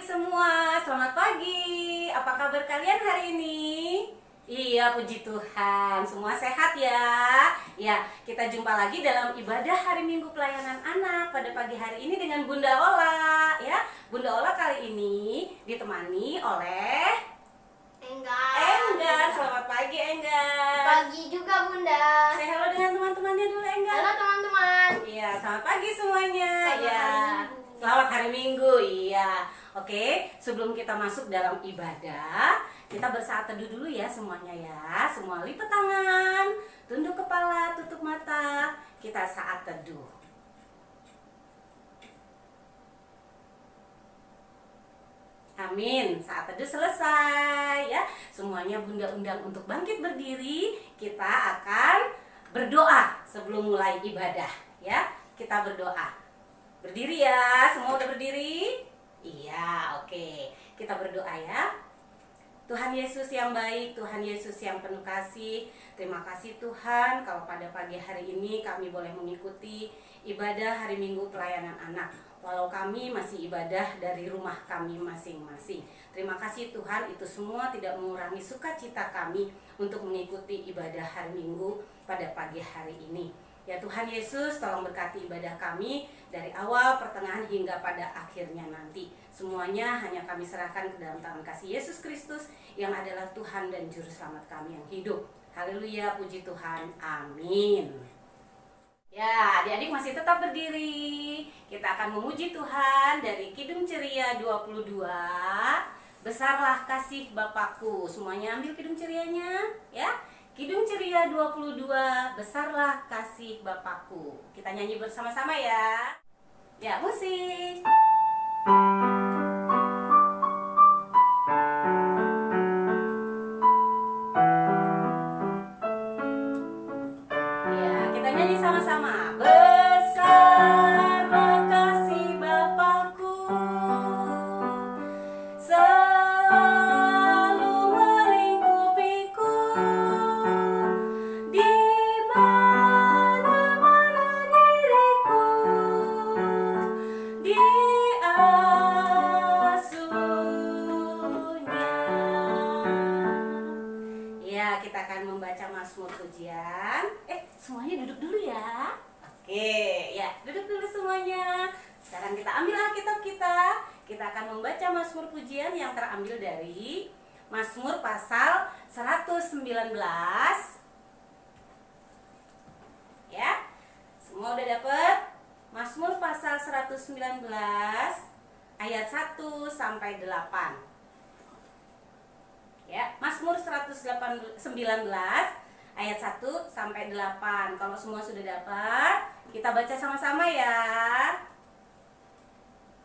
semua, selamat pagi. Apa kabar kalian hari ini? Iya, puji Tuhan, semua sehat ya. Ya, kita jumpa lagi dalam ibadah hari Minggu pelayanan anak pada pagi hari ini dengan Bunda Ola. Ya, Bunda Ola kali ini ditemani oleh Enggar. Selamat pagi Enggar. Pagi juga Bunda. Say halo dengan teman-temannya dulu Enggar. Halo teman-teman. Iya, selamat pagi semuanya. Selamat Ya, hari Minggu. selamat hari Minggu. Iya. Oke, sebelum kita masuk dalam ibadah, kita bersaat teduh dulu ya semuanya ya. Semua lipat tangan, tunduk kepala, tutup mata. Kita saat teduh. Amin. Saat teduh selesai ya. Semuanya Bunda undang untuk bangkit berdiri. Kita akan berdoa sebelum mulai ibadah ya. Kita berdoa. Berdiri ya. Semua udah berdiri? Iya, oke. Kita berdoa ya. Tuhan Yesus yang baik, Tuhan Yesus yang penuh kasih. Terima kasih Tuhan kalau pada pagi hari ini kami boleh mengikuti ibadah hari Minggu pelayanan anak. Walau kami masih ibadah dari rumah kami masing-masing. Terima kasih Tuhan, itu semua tidak mengurangi sukacita kami untuk mengikuti ibadah hari Minggu pada pagi hari ini. Ya Tuhan Yesus, tolong berkati ibadah kami dari awal, pertengahan hingga pada akhirnya nanti. Semuanya hanya kami serahkan ke dalam tangan kasih Yesus Kristus yang adalah Tuhan dan Juru Selamat kami yang hidup. Haleluya, puji Tuhan. Amin. Ya, adik-adik masih tetap berdiri. Kita akan memuji Tuhan dari Kidung Ceria 22. Besarlah kasih Bapakku. Semuanya ambil Kidung Cerianya, ya. Kidung Ceria 22, besarlah kasih Bapakku. Kita nyanyi bersama-sama ya. Ya, musik. Ya, kita nyanyi sama-sama. Besarlah kasih Bapakku, selalu melingkupiku. Di mana-mana diriku diasuhnya. Ya, kita akan membaca Mazmur pujian. Semuanya duduk dulu ya. Oke, ya, duduk dulu semuanya. Sekarang kita ambil Alkitab kita. Kita akan membaca Mazmur pujian yang terambil dari Mazmur pasal 119. Ya, semua udah dapet? Mazmur pasal 119 ayat 1 sampai 8. Ya, Mazmur 119 ayat 1 sampai 8. Kalau semua sudah dapat, kita baca sama-sama ya.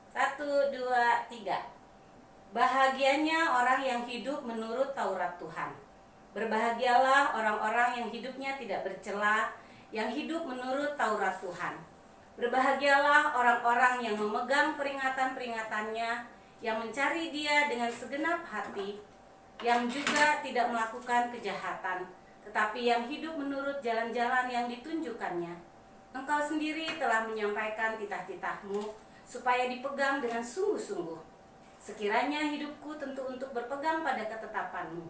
1, 2, 3. Bahagianya orang yang hidup menurut Taurat Tuhan. Berbahagialah orang-orang yang hidupnya tidak bercela, yang hidup menurut Taurat Tuhan. Berbahagialah orang-orang yang memegang peringatan-peringatannya, yang mencari Dia dengan segenap hati, yang juga tidak melakukan kejahatan, tetapi yang hidup menurut jalan-jalan yang ditunjukkannya. Engkau sendiri telah menyampaikan titah-titahmu supaya dipegang dengan sungguh-sungguh. Sekiranya hidupku tentu untuk berpegang pada ketetapanmu,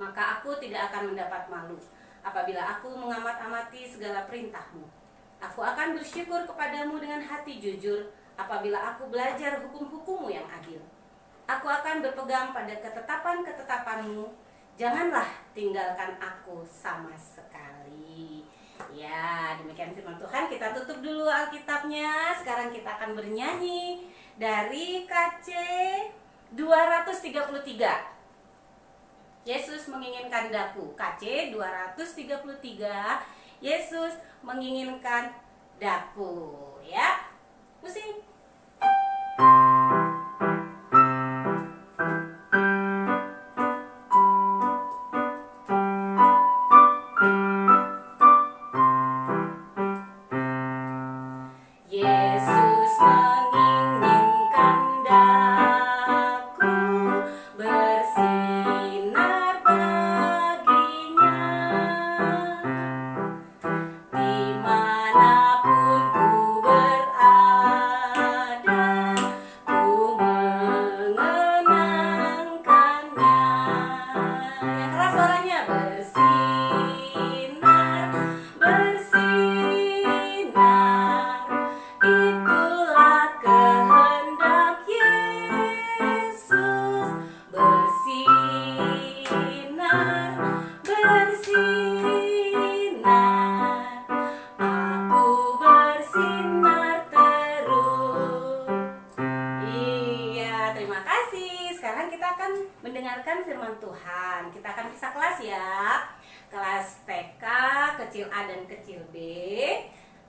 maka aku tidak akan mendapat malu apabila aku mengamat-amati segala perintahmu. Aku akan bersyukur kepadamu dengan hati jujur apabila aku belajar hukum-hukummu yang adil. Aku akan berpegang pada ketetapan-ketetapanmu. Janganlah tinggalkan aku sama sekali. Ya, demikian firman Tuhan. Kita tutup dulu Alkitabnya. Sekarang kita akan bernyanyi dari KC 233. Yesus menginginkan daku. KC 233. Yesus menginginkan daku. Ya, musik. Yesus menginginkan daku bersinar baginya. Dimanapun ku berada, ku mendengarkan firman Tuhan. Kita akan pisah kelas ya. Kelas TK, kecil A dan kecil B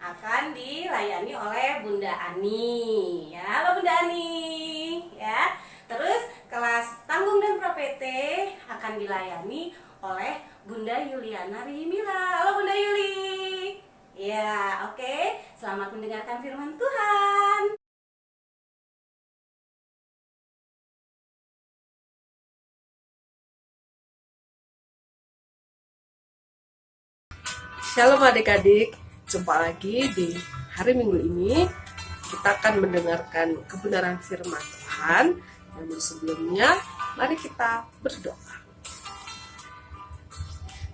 akan dilayani oleh Bunda Ani. Ya, halo Bunda Ani. Ya. Terus kelas tanggung dan propete akan dilayani oleh Bunda Yuliana Rimila. Halo Bunda Yuli. Ya, oke. Selamat mendengarkan firman Tuhan. Shalom adik-adik, jumpa lagi di hari Minggu ini. Kita akan mendengarkan kebenaran firman Tuhan. Namun sebelumnya, mari kita berdoa.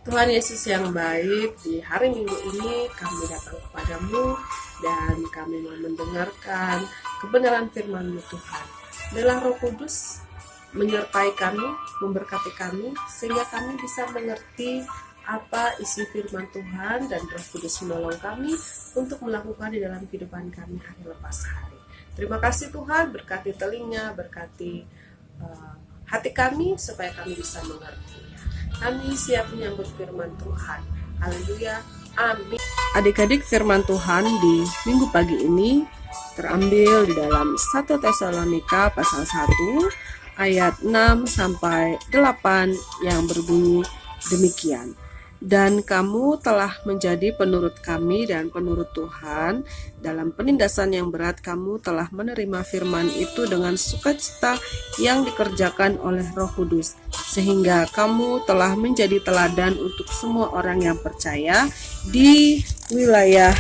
Tuhan Yesus yang baik, di hari Minggu ini kami datang kepadamu dan kami mau mendengarkan kebenaran firman-Mu Tuhan. Biarlah Roh Kudus menyertai kami, memberkati kami, sehingga kami bisa mengerti apa isi firman Tuhan, dan Roh Kudus menolong kami untuk melakukan di dalam kehidupan kami hari lepas hari. Terima kasih Tuhan, berkati telinga, berkati hati kami supaya kami bisa mengertinya. Kami siap menyambut firman Tuhan. Haleluya, amin. Adik-adik, firman Tuhan di minggu pagi ini terambil di dalam 1 Tesalonika pasal 1 ayat 6 sampai 8 yang berbunyi demikian. Dan kamu telah menjadi penurut kami dan penurut Tuhan. Dalam penindasan yang berat kamu telah menerima firman itu dengan sukacita yang dikerjakan oleh Roh Kudus, sehingga kamu telah menjadi teladan untuk semua orang yang percaya di wilayah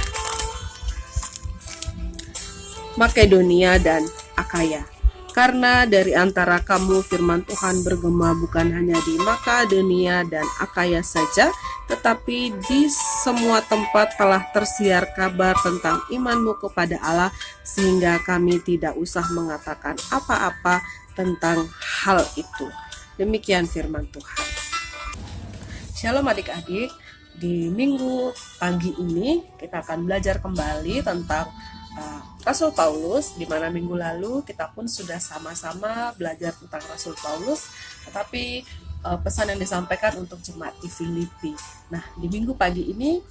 Makedonia dan Akaya. Karena dari antara kamu firman Tuhan bergema bukan hanya di Makedonia dan Akaya saja, tetapi di semua tempat telah tersiar kabar tentang imanmu kepada Allah, sehingga kami tidak usah mengatakan apa-apa tentang hal itu. Demikian firman Tuhan. Shalom adik-adik, di minggu pagi ini kita akan belajar kembali tentang Rasul Paulus, di mana minggu lalu kita pun sudah sama-sama belajar tentang Rasul Paulus, tetapi pesan yang disampaikan untuk jemaat di Filipi. Nah, di minggu pagi ini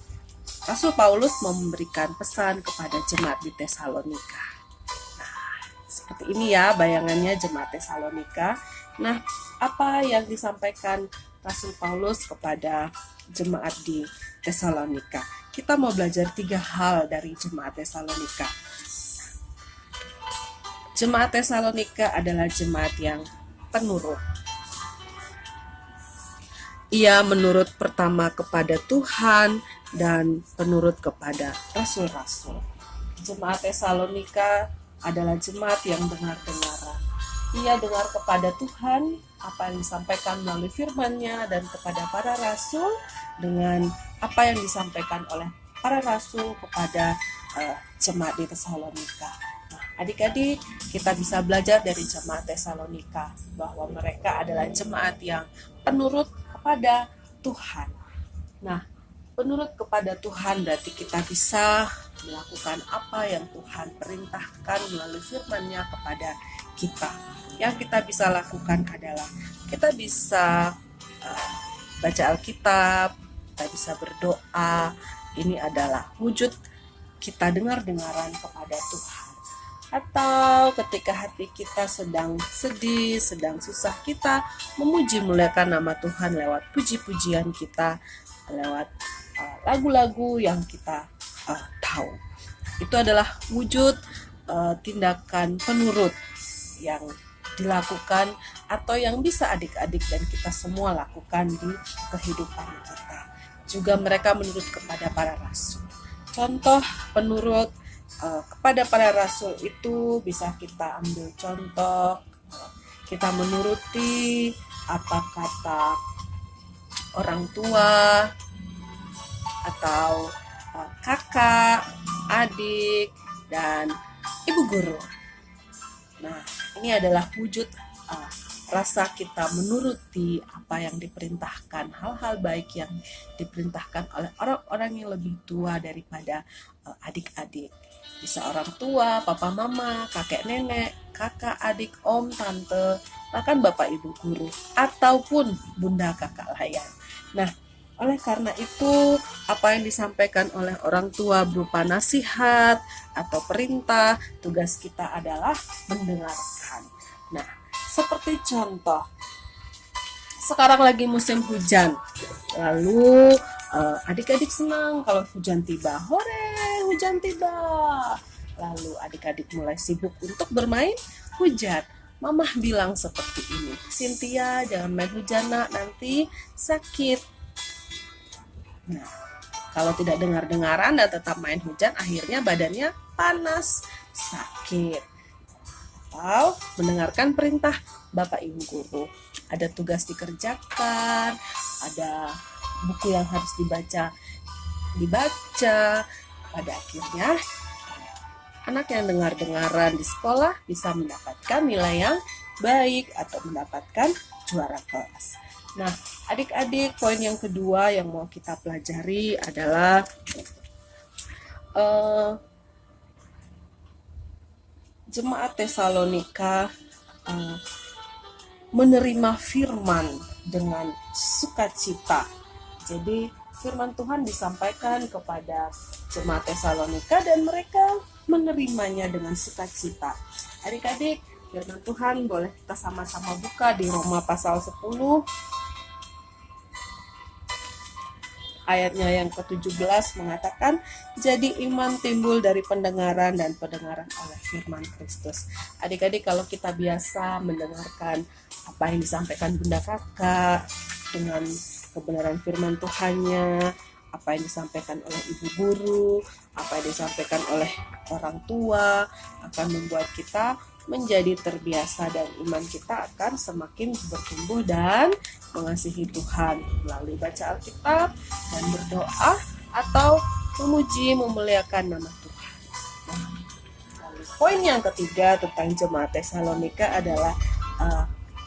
Rasul Paulus memberikan pesan kepada jemaat di Tesalonika. Nah, seperti ini ya bayangannya jemaat Tesalonika. Nah, apa yang disampaikan Rasul Paulus kepada jemaat di Tesalonika? Kita mau belajar 3 hal dari jemaat Tesalonika. Jemaat Tesalonika adalah jemaat yang penurut. Ia menurut pertama kepada Tuhan dan penurut kepada rasul-rasul. Jemaat Tesalonika adalah jemaat yang dengar-dengaran. Ia dengar kepada Tuhan apa yang disampaikan melalui firman-Nya, dan kepada para rasul dengan apa yang disampaikan oleh para rasul kepada jemaat di Tesalonika. Nah, adik-adik, kita bisa belajar dari jemaat Tesalonika bahwa mereka adalah jemaat yang penurut kepada Tuhan. Nah, penurut kepada Tuhan berarti kita bisa melakukan apa yang Tuhan perintahkan melalui firman-Nya kepada kita. Yang kita bisa lakukan adalah kita bisa baca Alkitab, kita bisa berdoa. Ini adalah wujud kita dengar-dengaran kepada Tuhan. Atau ketika hati kita sedang sedih, sedang susah, kita memuji muliakan nama Tuhan lewat puji-pujian kita, lewat lagu-lagu yang kita tahu. Itu adalah wujud tindakan penurut yang dilakukan atau yang bisa adik-adik dan kita semua lakukan di kehidupan kita. Juga mereka menurut kepada para rasul. Contoh penurut kepada para rasul itu bisa kita ambil contoh, kita menuruti apa kata orang tua atau kakak, adik, dan ibu guru. Nah, ini adalah wujud rasa kita menuruti apa yang diperintahkan, hal-hal baik yang diperintahkan oleh orang-orang yang lebih tua daripada adik-adik. Bisa orang tua, papa mama, kakek nenek, kakak, adik, om, tante, bahkan Bapak Ibu guru ataupun Bunda Kakak layan. Nah, oleh karena itu, apa yang disampaikan oleh orang tua berupa nasihat atau perintah, tugas kita adalah mendengarkan. Nah, seperti contoh, sekarang lagi musim hujan, lalu adik-adik senang kalau hujan tiba. Hore, hujan tiba. Lalu adik-adik mulai sibuk untuk bermain hujan. Mamah bilang seperti ini, Cynthia jangan main hujan nak, nanti sakit. Nah, kalau tidak dengar-dengaran dan tetap main hujan, akhirnya badannya panas, sakit. Atau mendengarkan perintah Bapak Ibu guru. Ada tugas dikerjakan, ada buku yang harus dibaca. Pada akhirnya, anak yang dengar-dengaran di sekolah bisa mendapatkan nilai yang baik atau mendapatkan juara kelas. Nah, adik-adik, poin yang kedua yang mau kita pelajari adalah jemaat Tesalonika menerima firman dengan sukacita. Jadi, firman Tuhan disampaikan kepada jemaat Tesalonika dan mereka menerimanya dengan sukacita. Adik-adik, firman Tuhan boleh kita sama-sama buka di Roma pasal 10. Ayatnya yang ke-17 mengatakan, jadi iman timbul dari pendengaran dan pendengaran oleh firman Kristus. Adik-adik, kalau kita biasa mendengarkan apa yang disampaikan Bunda Kakak dengan kebenaran firman Tuhannya, apa yang disampaikan oleh ibu guru, apa yang disampaikan oleh orang tua, akan membuat kita menjadi terbiasa dan iman kita akan semakin bertumbuh dan mengasihi Tuhan melalui baca Alkitab dan berdoa atau memuji memuliakan nama Tuhan. Nah, lalu poin yang ketiga tentang jemaat Tesalonika adalah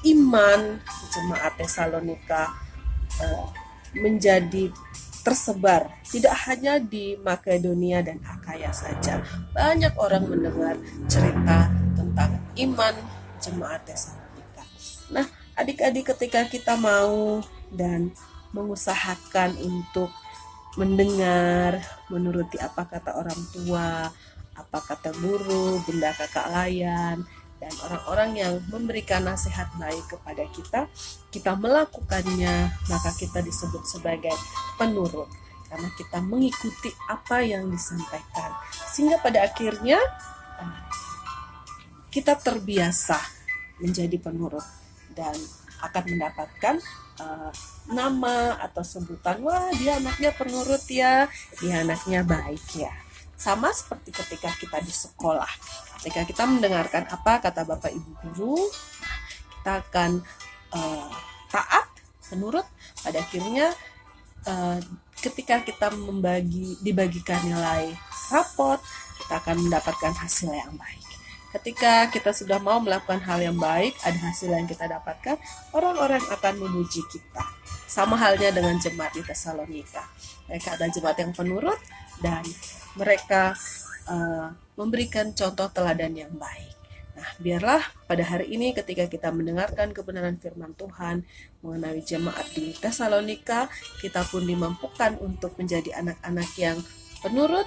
iman jemaat Tesalonika menjadi tersebar tidak hanya di Makedonia dan Akaya saja. Banyak orang mendengar cerita tentang iman jemaat Tesalonika. Nah, adik-adik, ketika kita mau dan mengusahakan untuk mendengar, menuruti apa kata orang tua, apa kata guru, Bunda Kakak layan, dan orang-orang yang memberikan nasihat baik kepada kita, kita melakukannya, maka kita disebut sebagai penurut. Karena kita mengikuti apa yang disampaikan. Sehingga pada akhirnya kita terbiasa menjadi penurut dan akan mendapatkan nama atau sebutan, wah dia anaknya penurut ya, dia anaknya baik ya. Sama seperti ketika kita di sekolah, ketika kita mendengarkan apa kata Bapak Ibu guru, kita akan taat, menurut. Pada akhirnya ketika kita dibagikan nilai raport, kita akan mendapatkan hasil yang baik. Ketika kita sudah mau melakukan hal yang baik, ada hasil yang kita dapatkan, orang-orang akan memuji kita. Sama halnya dengan jemaat di Tesalonika. Mereka adalah jemaat yang penurut dan mereka memberikan contoh teladan yang baik. Nah, biarlah pada hari ini ketika kita mendengarkan kebenaran firman Tuhan mengenai jemaat di Tesalonika, kita pun dimampukan untuk menjadi anak-anak yang penurut,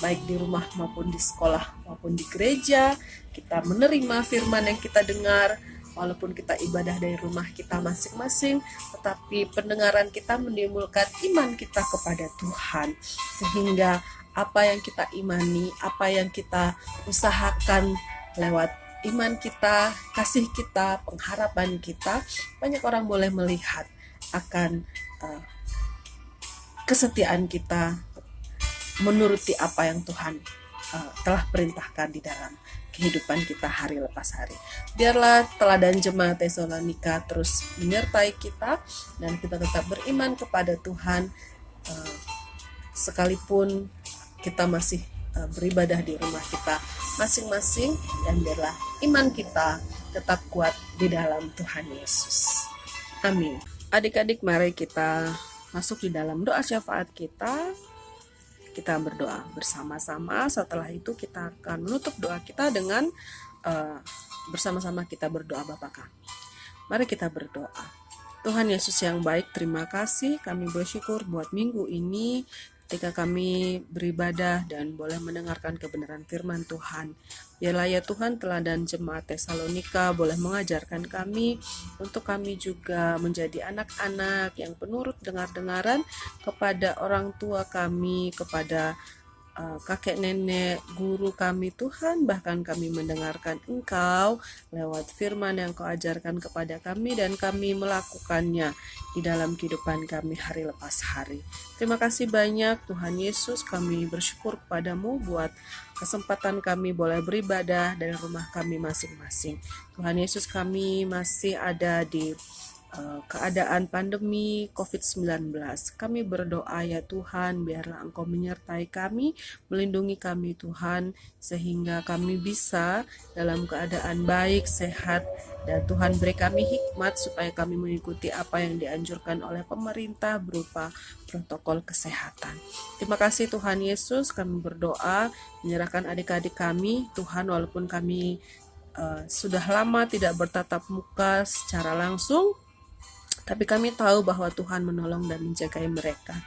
baik di rumah maupun di sekolah maupun di gereja. Kita menerima firman yang kita dengar, walaupun kita ibadah dari rumah kita masing-masing, tetapi pendengaran kita menimbulkan iman kita kepada Tuhan, sehingga apa yang kita imani, apa yang kita usahakan lewat iman kita, kasih kita, pengharapan kita, banyak orang boleh melihat akan kesetiaan kita menuruti apa yang Tuhan telah perintahkan di dalam kehidupan kita hari lepas hari. Biarlah teladan jemaat Tesalonika terus menyertai kita dan kita tetap beriman kepada Tuhan sekalipun kita masih beribadah di rumah kita masing-masing, dan biarlah iman kita tetap kuat di dalam Tuhan Yesus. Amin. Adik-adik, mari kita masuk di dalam doa syafaat kita. Kita berdoa bersama-sama. Setelah itu kita akan menutup doa kita dengan bersama-sama kita berdoa Bapa kami. Mari kita berdoa. Tuhan Yesus yang baik, terima kasih. Kami bersyukur buat minggu ini ketika kami beribadah dan boleh mendengarkan kebenaran firman Tuhan. Biarlah ya Tuhan teladan jemaat Tesalonika boleh mengajarkan kami untuk kami juga menjadi anak-anak yang penurut dengar-dengaran kepada orang tua kami, kepada kakek nenek, guru kami Tuhan, bahkan kami mendengarkan Engkau lewat firman yang Kau ajarkan kepada kami dan kami melakukannya di dalam kehidupan kami hari lepas hari. Terima kasih banyak Tuhan Yesus, kami bersyukur kepadamu buat kesempatan kami boleh beribadah dari rumah kami masing-masing. Tuhan Yesus, kami masih ada di keadaan pandemi COVID-19. Kami berdoa ya Tuhan, biarlah Engkau menyertai kami, melindungi kami Tuhan, sehingga kami bisa dalam keadaan baik, sehat, dan Tuhan beri kami hikmat supaya kami mengikuti apa yang dianjurkan oleh pemerintah berupa protokol kesehatan. Terima kasih Tuhan Yesus, kami berdoa menyerahkan adik-adik kami Tuhan, walaupun kami sudah lama tidak bertatap muka secara langsung, tapi kami tahu bahwa Tuhan menolong dan menjaga mereka.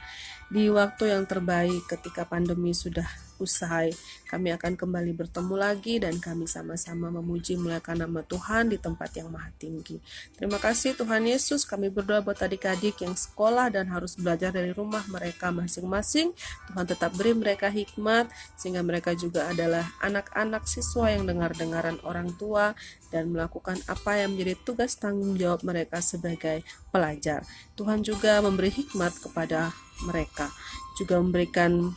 Di waktu yang terbaik ketika pandemi sudah usai, kami akan kembali bertemu lagi dan kami sama-sama memuji muliakan nama Tuhan di tempat yang maha tinggi. Terima kasih Tuhan Yesus, kami berdoa buat adik-adik yang sekolah dan harus belajar dari rumah mereka masing-masing. Tuhan tetap beri mereka hikmat sehingga mereka juga adalah anak-anak siswa yang dengar-dengaran orang tua dan melakukan apa yang menjadi tugas tanggung jawab mereka sebagai pelajar. Tuhan juga memberi hikmat kepada mereka, juga memberikan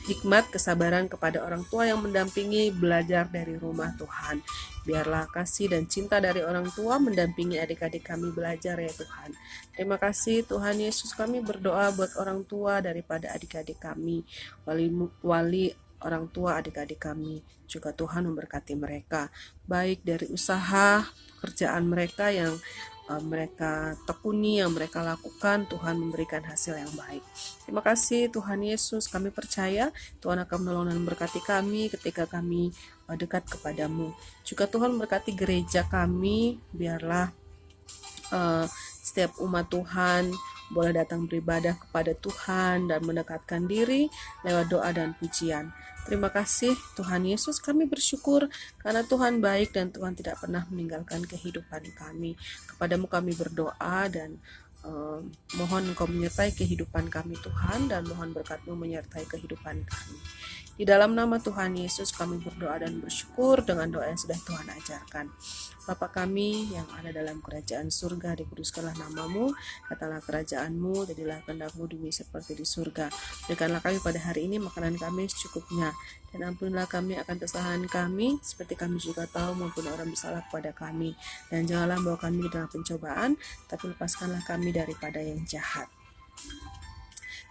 hikmat kesabaran kepada orang tua yang mendampingi belajar dari rumah Tuhan. Biarlah kasih dan cinta dari orang tua mendampingi adik-adik kami belajar ya Tuhan. Terima kasih Tuhan Yesus, kami berdoa buat orang tua daripada adik-adik kami, wali orang tua adik-adik kami. Juga Tuhan memberkati mereka, baik dari usaha pekerjaan mereka yang mereka tekuni, yang mereka lakukan, Tuhan memberikan hasil yang baik. Terima kasih Tuhan Yesus, kami percaya Tuhan akan menolong dan memberkati kami ketika kami dekat kepadamu. Juga Tuhan memberkati gereja kami, biarlah setiap umat Tuhan boleh datang beribadah kepada Tuhan dan mendekatkan diri lewat doa dan pujian. Terima kasih Tuhan Yesus, kami bersyukur karena Tuhan baik dan Tuhan tidak pernah meninggalkan kehidupan kami. Kepadamu kami berdoa dan mohon Engkau menyertai kehidupan kami Tuhan, dan mohon berkat-Mu menyertai kehidupan kami. Di dalam nama Tuhan Yesus kami berdoa dan bersyukur dengan doa yang sudah Tuhan ajarkan. Bapa kami yang ada dalam kerajaan surga, dikuduskanlah nama-Mu, datanglah kerajaan-Mu, jadilah kehendak-Mu di bumi seperti di surga. Berikanlah kami pada hari ini makanan kami secukupnya, dan ampunilah kami akan kesalahan kami, seperti kami juga tahu maupun orang bersalah kepada kami. Dan janganlah bawa kami ke dalam pencobaan, tapi lepaskanlah kami daripada yang jahat.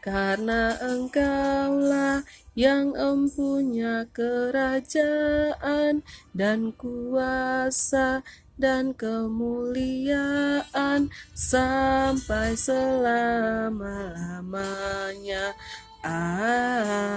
Karena Engkaulah yang empunya kerajaan dan kuasa dan kemuliaan sampai selama-lamanya.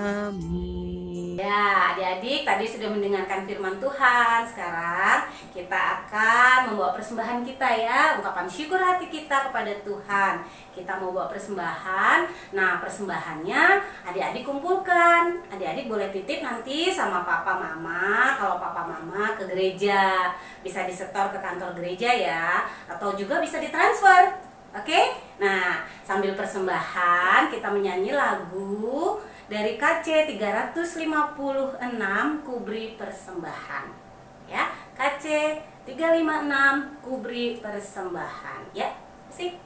Amin. Ya, adik-adik tadi sudah mendengarkan firman Tuhan. Sekarang kita akan membawa persembahan kita ya, ungkapan syukur hati kita kepada Tuhan. Kita mau bawa persembahan. Nah, persembahannya adik-adik kumpulkan. Adik-adik boleh titip nanti sama papa mama. Kalau papa mama ke gereja, bisa disetor ke kantor gereja ya, atau juga bisa ditransfer. Oke? Nah, sambil persembahan kita menyanyi lagu dari KC 356 Kubri Persembahan. Ya, KC 356 Kubri Persembahan. Ya, sip.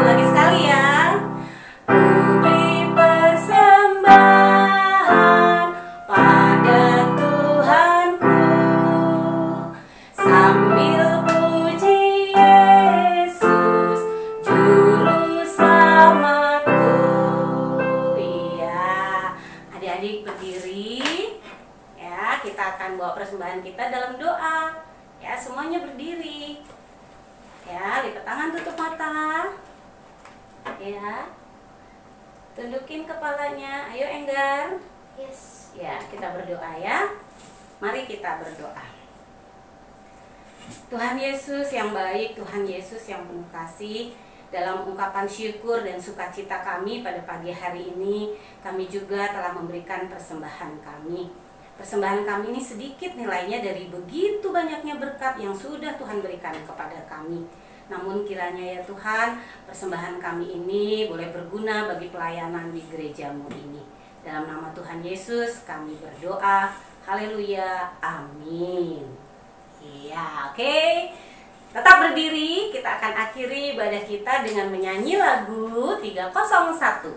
Lagi sekali ya. Kubri persembahan ya. Tundukin kepalanya. Ayo Enggar. Yes. Ya, kita berdoa ya. Mari kita berdoa. Tuhan Yesus yang baik, Tuhan Yesus yang penuh kasih, dalam ungkapan syukur dan sukacita kami pada pagi hari ini, kami juga telah memberikan persembahan kami. Persembahan kami ini sedikit nilainya dari begitu banyaknya berkat yang sudah Tuhan berikan kepada kami. Namun kiranya ya Tuhan, persembahan kami ini boleh berguna bagi pelayanan di gerejamu ini. Dalam nama Tuhan Yesus kami berdoa. Haleluya. Amin. Iya, oke. Tetap berdiri, kita akan akhiri ibadah kita dengan menyanyi lagu 301.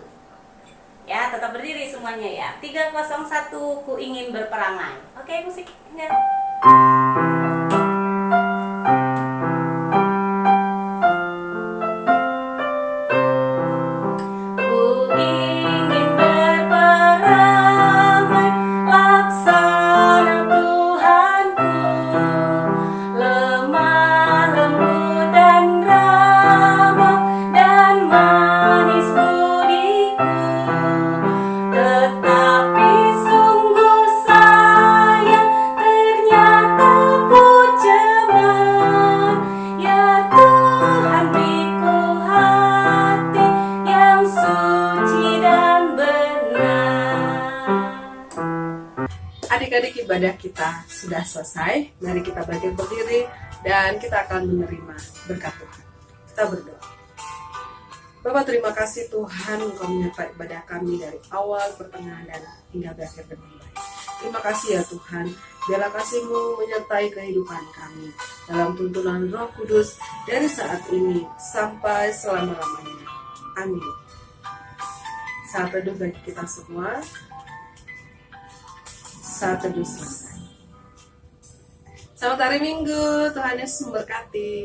Ya, tetap berdiri semuanya ya. 301, ku ingin berperangai. Oke, musik. Enggak. Adik-adik, ibadah kita sudah selesai. Mari kita bangkit berdiri dan kita akan menerima berkat Tuhan. Kita berdoa. Bapak, terima kasih Tuhan, Engkau menyertai ibadah kami dari awal, pertengahan, dan hingga berakhir dengan baik. Terima kasih ya Tuhan, biarlah kasih-Mu menyertai kehidupan kami dalam tuntunan Roh Kudus dari saat ini sampai selama-lamanya. Amin. Saat teduh bagi kita semua. Saat teduh selesai. Selamat hari Minggu, Tuhan Yesus memberkati.